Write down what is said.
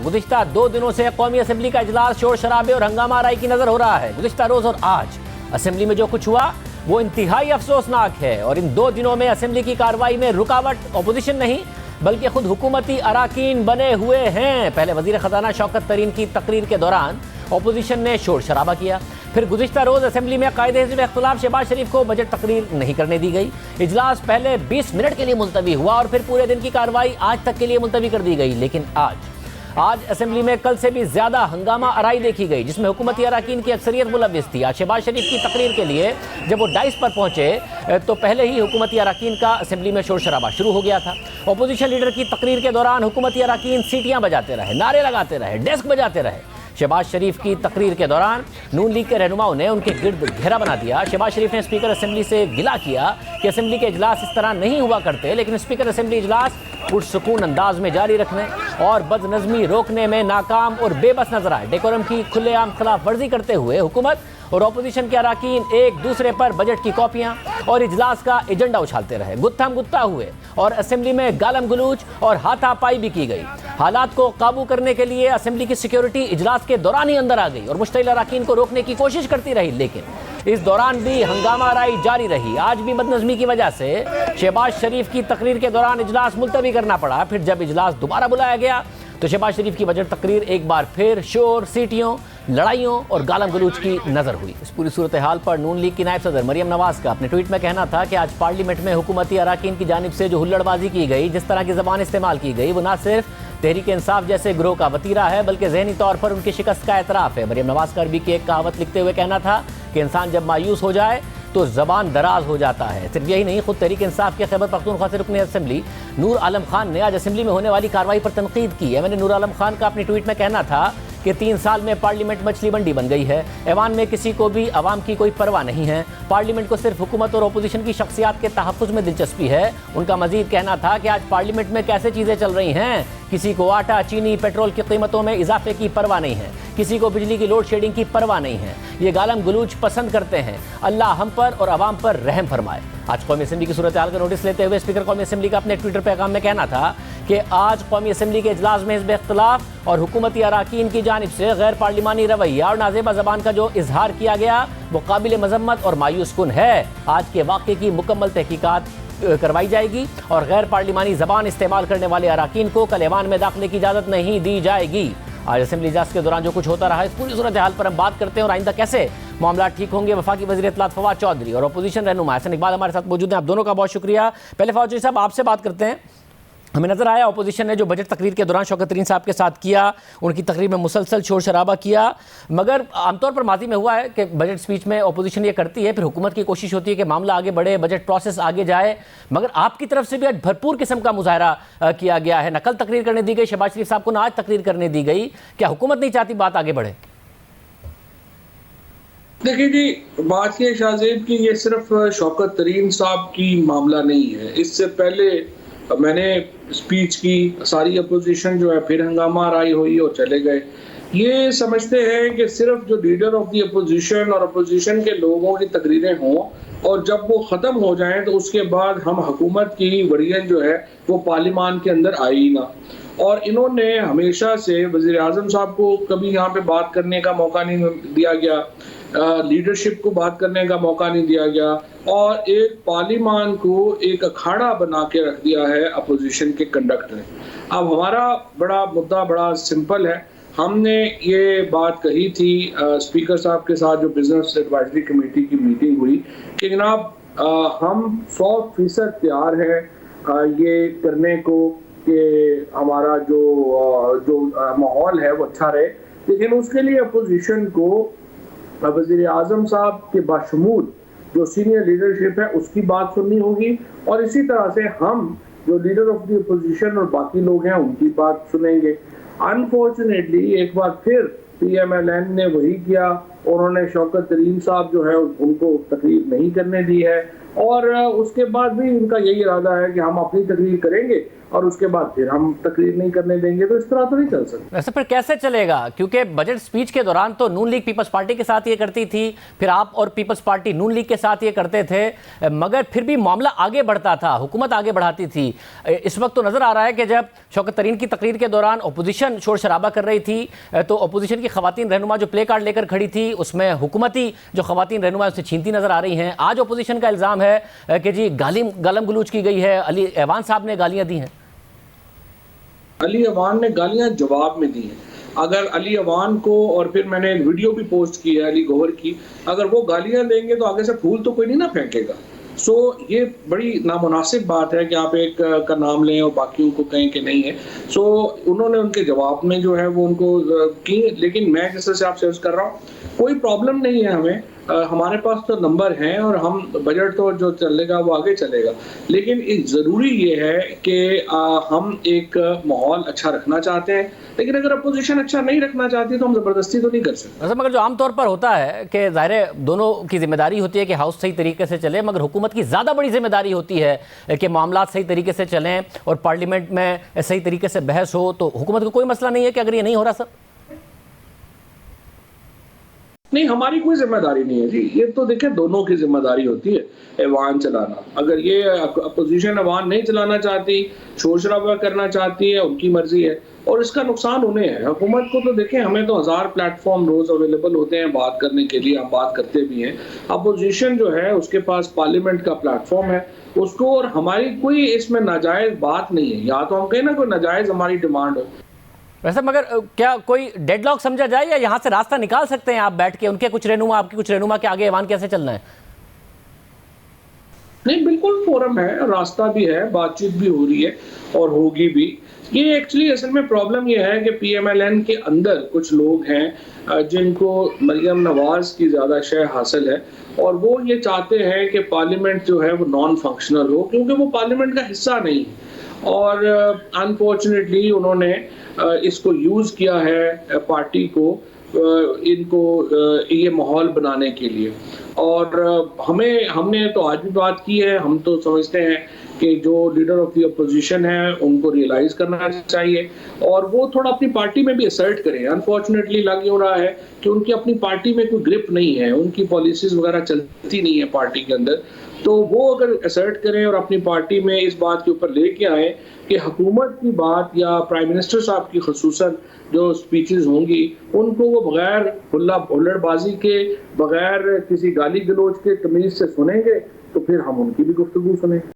गुज़िश्ता 2 दिनों से कौमी असम्बली का इजलास शोर शराबे और हंगामा आराई की नजर हो रहा है। गुज़िश्ता रोज और आज असम्बली में जो कुछ हुआ वो इंतहाई अफसोसनाक है और इन 2 दिनों में असम्बली की कार्रवाई में रुकावट अपोजिशन नहीं बल्कि खुद हुकूमती अराकीन बने हुए हैं। पहले वजीर खजाना शौकत तरीन की तकरीर के दौरान अपोजिशन ने शोर शराबा किया, फिर गुज़िश्ता रोज असम्बली में कायदे हिज़्ब इख्तिलाफ शहबाज शरीफ को बजट तकरीर नहीं करने दी गई। इजलास पहले 20 मिनट के लिए मुलतवी हुआ और फिर पूरे दिन की कार्रवाई आज तक के लिए मुलतवी कर दी गई। लेकिन आज असेंबली में कल से भी ज्यादा हंगामा आराई देखी गई, जिसमें हुकूमती अराकीन की अक्सरियत मुलव्विस थी। आज शहबाज शरीफ की तकरीर के लिए जब वो डाइस पर पहुंचे तो पहले ही हुकूमती अराकीन का असेंबली में शोर शराबा शुरू हो गया था। अपोजिशन लीडर की तकरीर के दौरान हुकूमती अराकीन सीटियां बजाते रहे, नारे लगाते रहे, डेस्क बजाते रहे। शहबाज शरीफ की तकरीर के दौरान नून लीग के रहनुमाओं ने उनके गिर्द घेरा बना दिया। शहबाज शरीफ ने स्पीकर असेंबली से गिला किया कि असेंबली के इजलास इस तरह नहीं हुआ करते, लेकिन स्पीकर असेंबली इजलास पुरसुकून अंदाज में जारी रखने और बदनज़मी रोकने में नाकाम और बेबस नजर आए। डेकोरम की खुलेआम खिलाफ वर्जी करते हुए हुकूमत और अपोजिशन के अराकीन एक दूसरे पर बजट की कॉपियां और इजलास का एजेंडा उछालते रहे, गुत्थम गुत्ता हुए और असेंबली में गालम गलूच और हाथापाई भी की गई। हालात को काबू करने के लिए असेंबली की सिक्योरिटी इजलास के दौरान ही अंदर आ गई और मुश्तइल अराकीन को रोकने की कोशिश करती रही, लेकिन इस दौरान भी हंगामा आराई जारी रही। आज भी बदनज़मी की वजह से शहबाज शरीफ की तकरीर के दौरान इजलास मुलतवी करना पड़ा। फिर जब इजलास दोबारा बुलाया गया तो शहबाज शरीफ की बजट तकरीर एक बार फिर शोर, सीटियों, लड़ाइयों और गालम गलूच की नजर हुई। इस पूरी सूरत हाल पर नून लीग की नायब सदर मरियम नवाज का अपने ट्वीट में कहना था कि आज पार्लियामेंट में हुकूमती अराकीन की जानिब से जो हुल्लड़बाजी की गई, जिस तरह की जबान इस्तेमाल की गई, वो न सिर्फ तहरीक इंसाफ जैसे ग्रोह का वतीरा है बल्कि जहनी तौर पर उनकी शिकस्त का एतराफ़ है। मरियम नवाज का अरबी की एक कहावत लिखते हुए कहना था कि इंसान जब मायूस हो जाए तो जबान दराज हो जाता है। सिर्फ यही नहीं, खुद तहरीक इंसाफ के खैबर पख्तूनख्वा से रुकने असेंबली नूर आलम खान ने आज असेंबली में होने वाली कार्रवाई पर तनकीद की है। मैंने नूर आलम खान का अपनी ट्वीट में कहना था कि 3 साल में पार्लियामेंट मछली मंडी बन गई है। ऐवान में किसी को भी आवाम की कोई परवाह नहीं है। पार्लियामेंट को सिर्फ हुकूमत और अपोजिशन की शख्सियात के तहफ़्फ़ुज़ में दिलचस्पी है। उनका मजीद कहना था कि आज पार्लियामेंट में कैसे चीज़ें चल रही हैं, किसी को आटा, चीनी, पेट्रोल की कीमतों में इजाफे की परवाह नहीं है, किसी को बिजली की लोड शेडिंग की परवाह नहीं है। ये गालम गलूच पसंद करते हैं। अल्लाह हम पर और अवाम पर रहम फरमाए। आज कौमी असेंबली की सूरत हाल का नोटिस लेते हुए स्पीकर कौमी असेंबली का अपने ट्विटर पैगाम में कहना था कि आज कौमी असेंबली के इजलास में हिज़्ब इख्तिलाफ और हुकूमती अराकीन की जानिब से गैर पार्लिमानी रवैया और नाजेबा ज़बान का जो इजहार किया गया वो काबिल मजम्मत और मायूस कुन है। आज के वाक़े की मुकम्मल तहकीकात करवाई जाएगी और गैर पार्लिमानी ज़बान इस्तेमाल करने वाले अराकीन को कल ऐवान में दाखिले की इजाज़त नहीं दी जाएगी। आज असेंबली इजलास के दौरान जो कुछ होता रहा, इस पूरी सूरत हाल पर हम बात करते हैं और आइंदा कैसे मामला ठीक होंगे। वफाकी वज़ीर इत्तलात फवाद चौधरी और अपोजिशन रहनुमा हसन इकबाल हमारे साथ मौजूद हैं। आप दोनों का बहुत शुक्रिया। पहले फवाद चौधरी साहब आपसे बात करते हैं। हमें नजर आया अपोजिशन ने जो बजट तकरीर के दौरान शौकत तरीन साहब के साथ किया, उनकी तकरीर में मुसलसल शोर शराबा किया, मगर आमतौर पर माजी में हुआ है कि बजट स्पीच में अपोजिशन ये करती है, फिर हुकूमत की कोशिश होती है कि मामला आगे बढ़े, बजट प्रोसेस आगे जाए, मगर आपकी तरफ से भी आज भरपूर किस्म का मुजाहरा किया गया है। न कल तकरीर करने दी गई शहबाज शरीफ साहब को, न आज तकरीर करने दी गई। क्या हुकूमत नहीं चाहती बात आगे बढ़े? देखिए जी, बात यह शाहजेब की ये सिर्फ शौकत तरीन साहब की मामला नहीं है। इससे पहले मैंने स्पीच की, सारी अपोजिशन जो है फिर हंगामा आराई हुई और चले गए। ये समझते हैं कि सिर्फ जो लीडर ऑफ दी अपोजिशन और अपोजिशन के लोगों की तकरीरें हों और जब वो ख़त्म हो जाएं तो उसके बाद हम हुकूमत की वड़ियन जो है वो पार्लियामान के अंदर आई ना। और इन्होंने हमेशा से वज़ीर आज़म साहब को कभी यहाँ पे बात करने का मौका नहीं दिया गया, लीडरशिप को बात करने का मौका नहीं दिया गया और एक पार्लियामान को एक अखाड़ा बना के रख दिया है अपोजिशन के कंडक्ट ने। अब हमारा बड़ा मुद्दा बड़ा सिंपल है। हमने ये बात कही थी स्पीकर साहब के साथ जो बिजनेस एडवाइजरी कमेटी की मीटिंग हुई कि जनाब हम 100% तैयार हैं ये करने को कि हमारा जो माहौल है वो अच्छा रहे, लेकिन उसके लिए अपोजिशन को वज़ीर आज़म साहब के बाशमूल जो सीनियर लीडरशिप है उसकी बात सुननी होगी और इसी तरह से हम जो लीडर ऑफ द अपोजिशन और बाकी लोग हैं उनकी बात सुनेंगे। अनफॉर्चुनेटली एक बार फिर PMLN ने वही किया उन्होंने शौकत तरीन साहब जो है उनको तकरीर नहीं करने दी है, और उसके बाद भी इनका यही इरादा है कि हम अपनी तकरीर करेंगे और उसके बाद फिर हम तकरीर नहीं करने देंगे। तो इस तरह तो नहीं चल सकता। वैसे फिर कैसे चलेगा, क्योंकि बजट स्पीच के दौरान तो नून लीग पीपल्स पार्टी के साथ ये करती थी, फिर आप और पीपल्स पार्टी नून लीग के साथ ये करते थे, मगर फिर भी मामला आगे बढ़ता था, हुकूमत आगे बढ़ाती थी। इस वक्त तो नजर आ रहा है कि जब शौकत तरीन की तकरीर के दौरान अपोजिशन शोर शराबा कर रही थी, तो अपोजिशन की खवातीन रहनुमा जो प्ले कार्ड लेकर खड़ी थी, उसमें हुकूमती जो खवातीन रहनुमा उससे छीनती नजर आ रही हैं। आज अपोजिशन का इल्जाम है कि जी गालम गलूच की गई है, अली ऐवान साहब ने गालियां दी हैं। अली अवान ने गालियां जवाब में दी हैं। अगर अली अवान को, और फिर मैंने वीडियो भी पोस्ट की है अली गौहर की, अगर वो गालियां देंगे तो आगे से फूल तो कोई नहीं ना फेंकेगा। सो ये बड़ी नामुनासिब बात है कि आप एक का नाम लें और बाकियों को कहें कि नहीं है। सो उन्होंने उनके जवाब में जो है वो उनको की, लेकिन मैं जिस तरह से आपसे अर्ज कर रहा हूँ, कोई प्रॉब्लम नहीं है हमें। हमारे पास तो नंबर हैं और हम बजट तो जो चलेगा वो आगे चलेगा, लेकिन ज़रूरी ये है कि हम एक माहौल अच्छा रखना चाहते हैं, लेकिन अगर अपोजिशन अच्छा नहीं रखना चाहती तो हम ज़बरदस्ती तो नहीं कर सकते। वैसे मगर जो आमतौर पर होता है कि ज़ाहिर है दोनों की जिम्मेदारी होती है कि हाउस सही तरीके से चले, मगर हुकूमत की ज़्यादा बड़ी जिम्मेदारी होती है कि मामला सही तरीके से चलें और पार्लियामेंट में सही तरीके से बहस हो। तो हुकूमत को कोई मसला नहीं है कि अगर ये नहीं हो रहा सब? नहीं, हमारी कोई जिम्मेदारी नहीं है जी, ये तो देखिए दोनों की जिम्मेदारी होती है ऐवान चलाना। अगर ये अपोजिशन ऐवान नहीं चलाना चाहती, शोर शराबा करना चाहती है, उनकी मर्जी है और इसका नुकसान उन्हें है। हुकूमत को तो देखें, हमें तो 1000 प्लेटफॉर्म रोज अवेलेबल होते हैं बात करने के लिए, हम बात करते भी हैं। अपोजिशन जो है उसके पास पार्लियामेंट का प्लेटफॉर्म है, उसको, और हमारी कोई इसमें नाजायज बात नहीं है। या तो हम कहें ना कोई नाजायज हमारी डिमांड हो। वैसे मगर क्या कोई डेडलॉक समझा जाए या यहाँ से रास्ता निकाल सकते हैं आप बैठ के, उनके कुछ रहनुमा आपके कुछ रहनुमा के आगे ऐवान कैसे चलना है? नहीं, बिल्कुल फोरम है, रास्ता भी है, बातचीत भी हो रही है और होगी भी। ये एक्चुअली असल में प्रॉब्लम ये है कि पीएमएलएन के अंदर कुछ लोग हैं जिनको मरियम नवाज की ज़्यादा शय हासिल है और वो ये चाहते हैं कि पार्लियामेंट जो है वो नॉन फंक्शनल हो, क्योंकि वो पार्लियामेंट का हिस्सा नहीं है। और अनफॉर्चुनेटली उन्होंने इसको यूज़ किया है पार्टी को, इनको ये माहौल बनाने के लिए। और हमने तो आज भी बात की है, हम तो समझते हैं कि जो लीडर ऑफ द अपोजिशन है उनको रियलाइज करना चाहिए और वो थोड़ा अपनी पार्टी में भी असर्ट करें। अनफॉर्चुनेटली लग यूँ रहा है कि उनकी अपनी पार्टी में कोई ग्रिप नहीं है, उनकी पॉलिसीज वगैरह चलती नहीं है पार्टी के अंदर। तो वो अगर असर्ट करें और अपनी पार्टी में इस बात के ऊपर लेके आए कि हुकूमत की बात या प्राइम मिनिस्टर साहब की खुसूसन जो स्पीचेस होंगी उनको वो बगैर हुल्लड़बाजी के, बगैर किसी गाली गलौज के तमीज से सुनेंगे, तो फिर हम उनकी भी गुफ्तगू सुनेंगे।